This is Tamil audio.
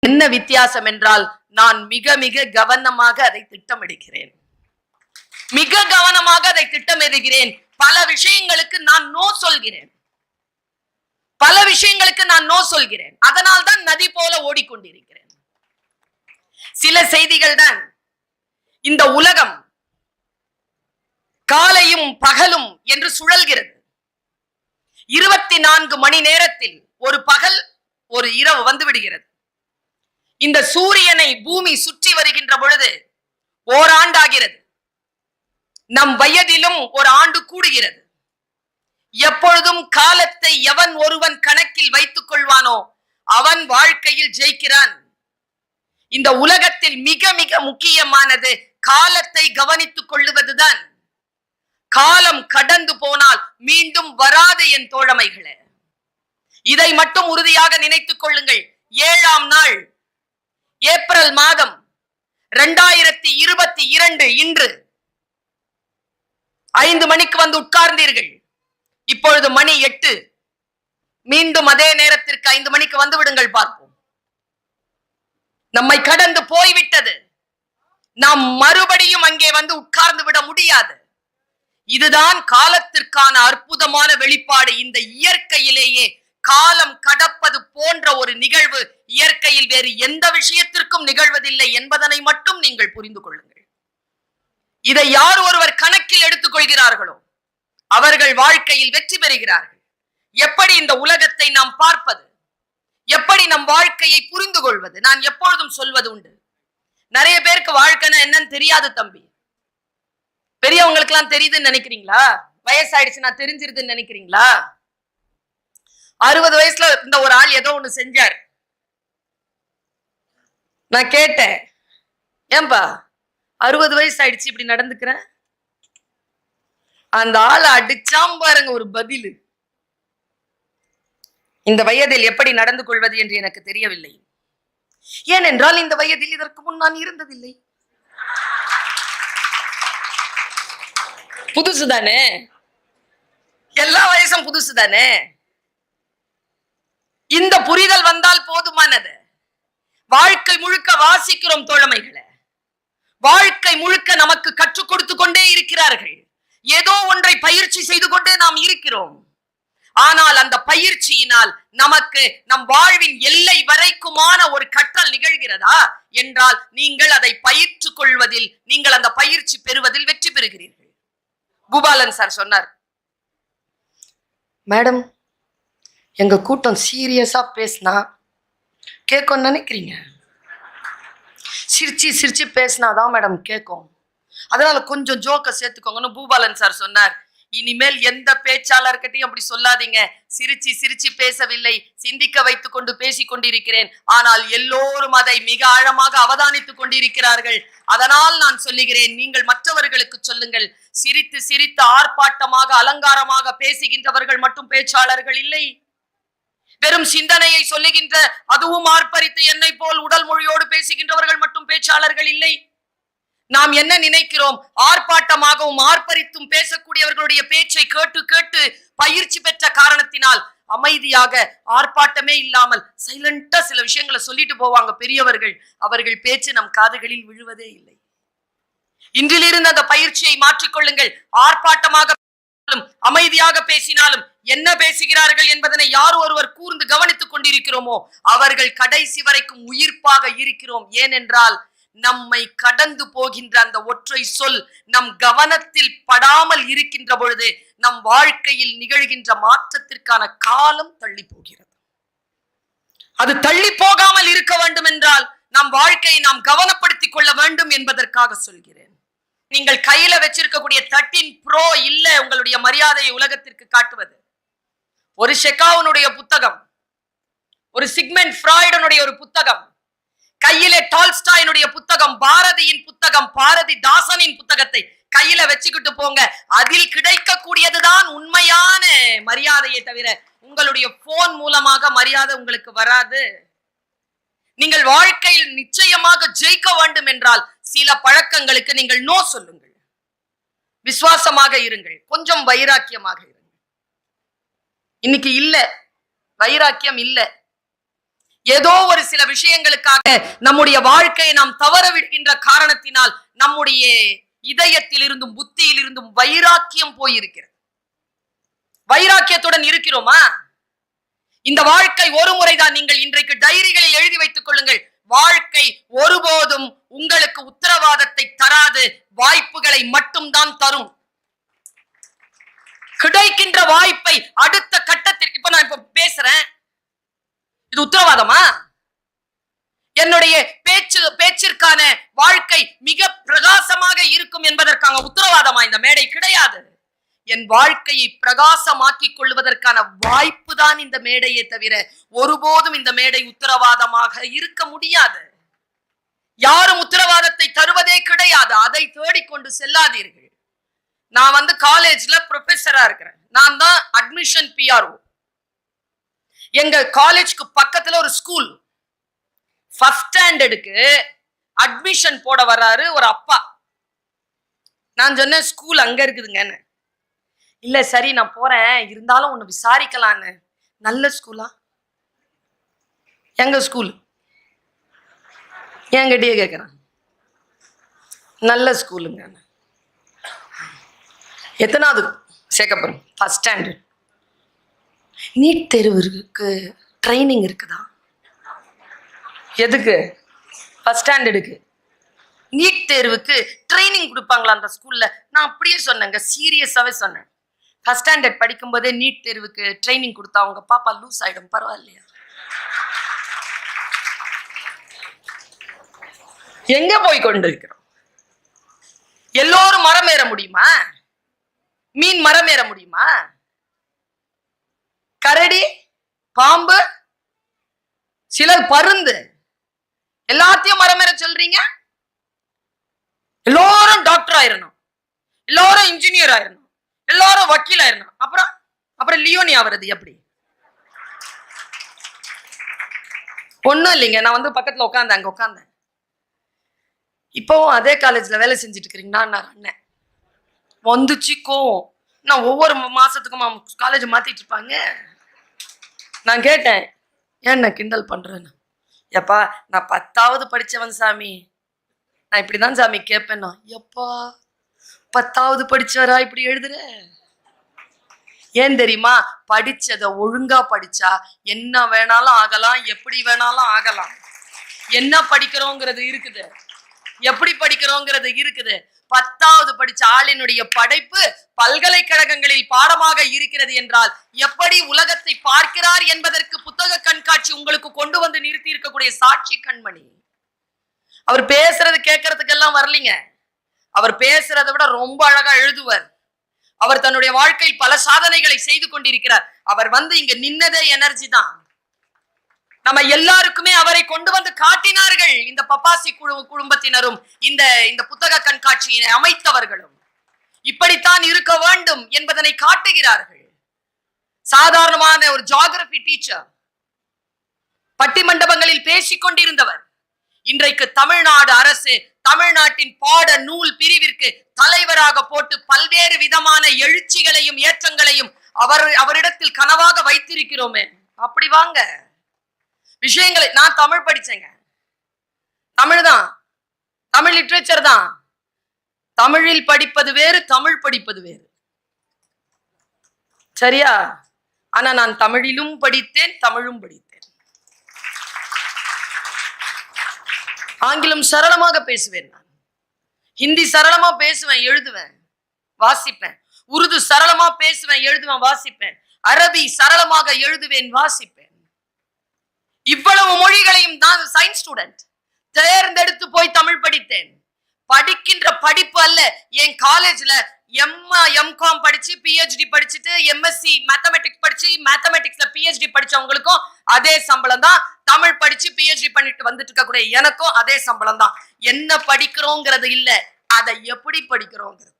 என்ன வித்தியாசம் என்றால் நான் மிக மிக கவனமாக அதை திட்டமிடுகிறேன். மிக கவனமாக அதை திட்டமிடுகிறேன். பல விஷயங்களுக்கு நான் நோ சொல்கிறேன். பல விஷயங்களுக்கு நான் நோ சொல்கிறேன். அதனால் தான் நதி போல ஓடிக்கொண்டிருக்கிறேன். சில செய்திகள் தான். இந்த உலகம் காலையும் பகலும் என்று சுழல்கிறது. 24 மணி நேரத்தில் ஒரு பகல் ஒரு இரவு வந்து விடுகிறது. இந்த சூரியனை பூமி சுற்றி வருகின்ற பொழுது ஓராண்டாகிறது. நம் வயதிலும் ஒரு ஆண்டு கூடுகிறது. எப்பொழுதும் காலத்தை எவன் ஒருவன் கணக்கில் வைத்துக் கொள்வானோ அவன் வாழ்க்கையில் ஜெயிக்கிறான். இந்த உலகத்தில் மிக மிக முக்கியமானது காலத்தை கவனித்துக் கொள்ளுவதுதான். காலம் கடந்து போனால் மீண்டும் வராது என் தோழமைகளே. இதை மட்டும் உறுதியாக நினைத்துக் கொள்ளுங்கள். 7ஆம் நாள் ஏப்ரல் மாதம் 2022 இன்று 5 மணிக்கு வந்து உட்கார்ந்தீர்கள். இப்பொழுது மணி 8. மீண்டும் அதே நேரத்திற்கு 5 மணிக்கு வந்து விடுங்கள், பார்ப்போம். நம்மை கடந்து போய்விட்டது. நாம் மறுபடியும் அங்கே வந்து உட்கார்ந்து விட முடியாது. இதுதான் காலத்திற்கான அற்புதமான வெளிப்பாடு. இந்த இயற்கையிலேயே காலம் கடப்பது போன்ற ஒரு நிகழ்வு இயற்கையில் வேறு எந்த விஷயத்திற்கும் நிகழ்வதில்லை என்பதனை மட்டும் நீங்கள் புரிந்து கொள்ளுங்கள். இதை யார் ஒருவர் கணக்கில் எடுத்துக் கொள்கிறார்களோ அவர்கள் வாழ்க்கையில் வெற்றி பெறுகிறார்கள். எப்படி இந்த உலகத்தை நாம் பார்ப்பது, எப்படி நம் வாழ்க்கையை புரிந்து கொள்வது? நான் எப்பொழுதும் சொல்வது உண்டு, நிறைய பேருக்கு வாழ்க்கைன்னா என்னன்னு தெரியாது தம்பி. பெரியவங்களுக்கு எல்லாம் தெரியுதுன்னு நினைக்கிறீங்களா? வயசாயிடுச்சு நான் தெரிஞ்சிருதுன்னு நினைக்கிறீங்களா? 60 வயசுல இந்த ஒரு ஆள் ஏதோ ஒண்ணு செஞ்சார். நான் கேட்டேன், ஏன்பா 60 வயசு ஆயிடுச்சு இப்படி நடந்துக்கிறேன்? அந்த ஆளை அடிச்சாம் பாருங்க ஒரு பதில். இந்த வயதில் எப்படி நடந்து கொள்வது என்று எனக்கு தெரியவில்லை. ஏனென்றால் இந்த வயதில் இதற்கு முன் நான் இருந்ததில்லை. புதுசுதானே, எல்லா வயசும் புதுசுதானே. இந்த புரிதல் வந்தால் போதுமானது. வாழ்க்கை முழுக்க வாசிக்கிறோம் தோழமைகளை. வாழ்க்கை முழுக்க நமக்கு கற்றுக் கொடுத்து கொண்டே இருக்கிறார்கள். ஏதோ ஒன்றை பயிற்சி செய்து கொண்டே நாம் இருக்கிறோம். ஆனால் அந்த பயிற்சியினால் நமக்கு நம் வாழ்வின் எல்லை வரைக்குமான ஒரு கற்றல் நிகழ்கிறதா என்றால் நீங்கள் அதை பயிற்றுக் கொள்வதில், நீங்கள் அந்த பயிற்சி பெறுவதில் வெற்றி பெறுகிறீர்கள். பூபாலன் சார் சொன்னார், மேடம் எங்க கூட்டம் சீரியஸா பேசினா கேட்கும் நினைக்கிறீங்க, சிரிச்சு சிரிச்சு பேசினாதான் மேடம் கேட்கும், அதனால கொஞ்சம் ஜோக்க சேர்த்துக்கோங்கன்னு பூபாலன் சார் சொன்னார். இனிமேல் எந்த பேச்சாளர்கிட்டையும் அப்படி சொல்லாதீங்க. சிரிச்சு சிரிச்சு பேசவில்லை, சிந்திக்க வைத்துக் கொண்டு பேசிக் கொண்டிருக்கிறேன். ஆனால் எல்லோரும் அதை மிக ஆழமாக அவதானித்துக் கொண்டிருக்கிறார்கள். அதனால் நான் சொல்லுகிறேன், நீங்கள் மற்றவர்களுக்கு சொல்லுங்கள். சிரித்து சிரித்து ஆர்ப்பாட்டமாக அலங்காரமாக பேசுகின்றவர்கள் மட்டும் பேச்சாளர்கள் இல்லை. வெறும் சிந்தனையை சொல்லுகின்ற, அதுவும் ஆர்ப்பரித்து என்னை போல் உடல் மொழியோடு பேசுகின்றவர்கள் மட்டும் பேச்சாளர்கள் இல்லை. நாம் என்ன நினைக்கிறோம்? ஆர்ப்பாட்டமாகவும் ஆர்ப்பரித்தும் பேசக்கூடியவர்களுடைய பேச்சை கேட்டு கேட்டு பயிற்சி பெற்ற காரணத்தினால் அமைதியாக ஆர்ப்பாட்டமே இல்லாமல் சைலண்டா சில விஷயங்களை சொல்லிட்டு போவாங்க பெரியவர்கள். அவர்கள் பேச்சு நம் காதுகளில் விழுவதே இல்லை. இன்றிலிருந்து அந்த பயிற்சியை மாற்றிக்கொள்ளுங்கள். ஆர்ப்பாட்டமாக அமைதியாக பேசினாலும் என்ன பேசுகிறார்கள் என்பதனை யார் ஒருவர் கூர்ந்து கவனித்துக் கொண்டிருக்கிறோமோ அவர்கள் கடைசி வரைக்கும் உயிர்ப்பாக இருக்கிறோம். ஏனென்றால் நம்மை கடந்து போகின்ற அந்த ஒற்றை சொல் நம் கவனத்தில் படாமல் இருக்கின்ற பொழுது நம் வாழ்க்கையில் நிகழ்கின்ற மாற்றத்திற்கான காலம் தள்ளி போகிறது. அது தள்ளி போகாமல் இருக்க வேண்டும் என்றால் நம் வாழ்க்கையை நாம் கவனப்படுத்திக் கொள்ள வேண்டும் என்பதற்காக சொல்கிறேன். நீங்கள் கையில வச்சிருக்கக்கூடிய 13 Pro இல்ல உங்களுடைய மரியாதையை உலகத்திற்கு காட்டுவது. ஒரு ஷெகாவுனுடைய புத்தகம், ஒரு சிக்மெண்ட் ஃப்ராய்டனுடைய ஒரு புத்தகம், கையிலே டால்ஸ்டாயினுடைய புத்தகம், பாரதியின் புத்தகம், பாரதிதாசனின் புத்தகத்தை கையில வச்சுக்கிட்டு போங்க. அதில் கிடைக்கக்கூடியதுதான் உண்மையான மரியாதையை தவிர உங்களுடைய போன் மூலமாக மரியாதை உங்களுக்கு வராது. நீங்கள் வாழ்க்கையில் நிச்சயமாக ஜெயிக்க வேண்டும் என்றால் சில பழக்கங்களுக்கு நீங்கள் நோ சொல்லுங்கள். விசுவாசமாக இருங்கள், கொஞ்சம் வைராக்கியமாக இருங்கள். இன்னைக்கு இல்ல வைராக்கியம் இல்ல. ஏதோ ஒரு சில விஷயங்களுக்காக நம்முடைய வாழ்க்கையை நாம் தவற விடுகின்ற காரணத்தினால் நம்முடைய இதயத்தில் இருந்தும் புத்தியில் இருந்தும் வைராக்கியம் போயிருக்கிறது. வைராக்கியத்துடன் இருக்கிறோமா? இந்த வாழ்க்கை ஒரு முறைதான். நீங்கள் இன்றைக்கு டைரிகளில் எழுதி வைத்துக் கொள்ளுங்கள். வாழ்க்கை ஒருபோதும் உங்களுக்கு உத்தரவாதத்தை தராது, வாய்ப்புகளை மட்டும்தான் தரும். கிடைக்கின்ற வாய்ப்பை அடுத்த கட்டத்திற்கு, இப்ப நான் பேசுறேன், இது உத்தரவாதமா? என்னுடைய பேச்சிற்கான வாழ்க்கை மிக பிரகாசமாக இருக்கும் என்பதற்கான உத்தரவாதமா இந்த மேடை? கிடையாது. என் வாழ்க்கையை பிரகாசமாக்கிக் கொள்வதற்கான வாய்ப்பு தான் இந்த மேடையே தவிர ஒருபோதும் இந்த மேடை உத்தரவாதமாக இருக்க முடியாது. யாரும் உத்தரவாதத்தை தருவதே கிடையாது. அதை தேடிக்கொண்டு செல்லாதீர்கள். நான் காலேஜ்ல ப்ரொஃபஸரா இருக்கிறேன். நான் தான் அட்மிஷன் பிஆர்ஓ. எங்க காலேஜ்க்கு பக்கத்துல ஒரு ஸ்கூல், ஃபர்ஸ்ட் ஸ்டாண்டர்டுக்கு அட்மிஷன் போட வர்றாரு ஒரு அப்பா. நான் சொன்னேன் ஸ்கூல் அங்க இருக்குதுங்கன்னு. இல்ல சரி நான் போறேன், இருந்தாலும் ஒண்ணு விசாரிக்கலான்னு. நல்ல ஸ்கூலா? எங்க ஸ்கூல் என்கிட்டயே கேட்கிறேன். நல்ல ஸ்கூலுங்க. எத்தனாவது சேர்க்கப்புறம்? First standard. நீட் தேர்வுக்கு ட்ரைனிங் இருக்குதா? எதுக்கு? ஃபர்ஸ்ட் ஸ்டாண்டர்டுக்கு நீட் தேர்வுக்கு ட்ரைனிங் கொடுப்பாங்களா அந்த ஸ்கூல்ல? நான் அப்படியே சொன்னேங்க, சீரியஸாவே சொன்னேன். ஃபர்ஸ்ட் ஸ்டாண்டர்ட் படிக்கும் போதே நீட் தேர்வுக்கு ட்ரைனிங் கொடுத்தா உங்க பாப்பா லூஸ் ஆயிடும், பரவாயில்லையா? எங்க போய் கொண்டு இருக்கிறோம்? எல்லோரும் மரம் ஏற முடியுமா? மீன் மரம் ஏற முடியுமா? கரடி, பாம்பு, சிலர் பருந்து, எல்லாத்தையும் மரம் ஏற சொல்றீங்க. எல்லோரும் டாக்டர் ஆயிரணும், எல்லாரும் இன்ஜினியர் ஆயிரணும், எல்லாரும் வக்கீல் ஆயிரணும். அப்புறம் லியோனி ஆவறது எப்படி? ஒண்ணும் இல்லைங்க. நான் பக்கத்துல அங்க உட்காந்தேன். இப்பவும் அதே காலேஜ்ல வேலை செஞ்சுட்டு இருக்கிறீங்கன்னா நான் அண்ணன் வந்துச்சு கோவம். நான் ஒவ்வொரு மாசத்துக்கும் காலேஜ் மாத்திட்டு இருப்பாங்க. நான் கேட்டேன், ஏன் நான் கிண்டல் பண்றேன்னு. எப்பா நான் 10வது படிச்சவன் சாமி, நான் இப்படிதான் சாமி கேட்பேன்னா. எப்பா 10வது படிச்சவரா இப்படி எழுதுற? ஏன் தெரியுமா? படிச்சத ஒழுங்கா படிச்சா என்ன வேணாலும் ஆகலாம், எப்படி வேணாலும் ஆகலாம். என்ன படிக்கிறோங்கிறது இருக்குது, எப்படி படிக்கிறோங்கிறது இருக்குது. 10வது படிச்ச ஆளினுடைய படைப்பு பல்கலைக்கழகங்களில் பாடமாக இருக்கிறது என்றால் எப்படி உலகத்தை பார்க்கிறார் என்பதற்கு புத்தக கண்காட்சி உங்களுக்கு கொண்டு வந்து நிறுத்தி இருக்கக்கூடிய சாட்சி கண்மணி. அவர் பேசுறது கேட்கறதுக்கெல்லாம் வரலீங்க. அவர் பேசுறதை விட ரொம்ப அழகா எழுதுவார். அவர் தன்னுடைய வாழ்க்கையில் பல சாதனைகளை செய்து கொண்டிருக்கிறார். அவர் இங்க நின்னதே எனர்ஜி தான். நம்ம எல்லாருக்குமே அவரை கொண்டு வந்து காட்டினார்கள். இந்த பப்பாசி குடும்பத்தினரும் இந்த புத்தக கண்காட்சியை அமைத்தவர்களும் இப்படித்தான் இருக்க வேண்டும் என்பதனை காட்டுகிறார்கள். சாதாரணமான ஒரு ஜியோகிராபி டீச்சர், பட்டிமண்டபங்களில் பேசிக் கொண்டிருந்தவர் இன்றைக்கு தமிழ்நாடு அரசு தமிழ்நாட்டின் பாட நூல் பிரிவிற்கு தலைவராக போட்டு பல்வேறு விதமான எழுச்சிகளையும் ஏற்றங்களையும் அவரிடத்தில் கனவாக வைத்திருக்கிறோமே. அப்படி வாங்க விஷயங்களை. நான் தமிழ் படிச்சேங்க, தமிழ் தான், தமிழ் லிட்ரேச்சர் தான். தமிழில் படிப்பது வேறு, தமிழ் படிப்பது வேறு, சரியா? ஆனா நான் தமிழிலும் படித்தேன், தமிழும் படித்தேன். ஆங்கிலம் சரளமாக பேசுவேன், நான் ஹிந்தி சரளமா பேசுவேன், எழுதுவேன், வாசிப்பேன். உருது சரளமா பேசுவேன், எழுதுவேன், வாசிப்பேன். அரபி சரளமாக எழுதுவேன், வாசிப்பேன். இவ்வளவு மொழிகளையும் தான் சயின்ஸ் ஸ்டூடெண்ட் தேர்ந்தெடுத்து போய் தமிழ் படித்தேன். படிக்கின்ற படிப்பு அல்ல. என் காலேஜ்ல எம்காம் படிச்சு பிஹெச்டி படிச்சுட்டு எம்எஸ்சி மேத்தமெட்டிக்ஸ் படிச்சு மேத்தமெட்டிக்ஸ்ல பிஹெச்டி படிச்சவங்களுக்கும் அதே சம்பளம் தான். தமிழ் படிச்சு பிஹெச்டி பண்ணிட்டு வந்துட்டு இருக்கக்கூடிய எனக்கும் அதே சம்பளம் தான். என்ன படிக்கிறோங்கிறது இல்ல, அதை எப்படி படிக்கிறோங்கிறது.